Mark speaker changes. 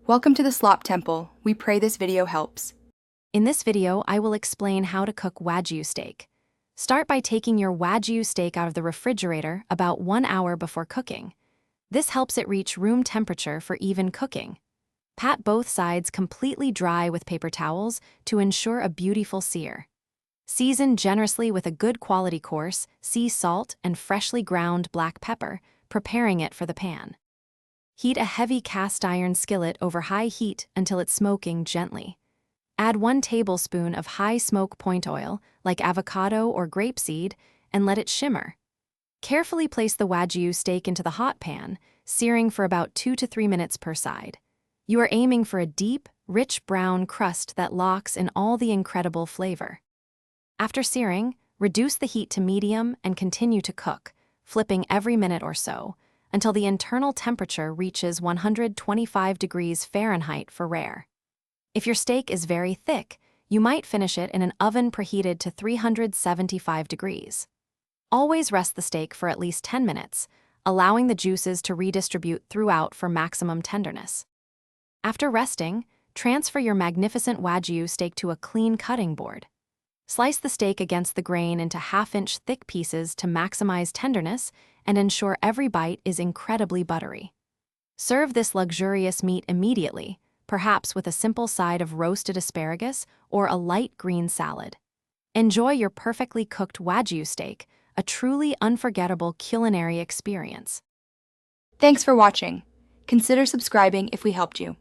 Speaker 1: Welcome to the Slop Temple. We pray this video helps.
Speaker 2: In this video, I will explain how to cook Wagyu steak. Start by taking your Wagyu steak out of the refrigerator about 1 hour before cooking. This helps it reach room temperature for even cooking. Pat both sides completely dry with paper towels to ensure a beautiful sear. Season generously with a good quality coarse sea salt and freshly ground black pepper, preparing it for the pan. Heat a heavy cast iron skillet over high heat until it's smoking gently. Add 1 tablespoon of high smoke point oil, like avocado or grapeseed, and let it shimmer. Carefully place the Wagyu steak into the hot pan, searing for about 2 to 3 minutes per side. You are aiming for a deep, rich brown crust that locks in all the incredible flavor. After searing, reduce the heat to medium and continue to cook, flipping every minute or so, until the internal temperature reaches 125 degrees Fahrenheit for rare. If your steak is very thick, you might finish it in an oven preheated to 375 degrees. Always rest the steak for at least 10 minutes, allowing the juices to redistribute throughout for maximum tenderness. After resting, transfer your magnificent Wagyu steak to a clean cutting board. Slice the steak against the grain into half-inch thick pieces to maximize tenderness and ensure every bite is incredibly buttery. Serve this luxurious meat immediately, perhaps with a simple side of roasted asparagus or a light green salad. Enjoy your perfectly cooked Wagyu steak, a truly unforgettable culinary experience.
Speaker 1: Thanks for watching. Consider subscribing if we helped you.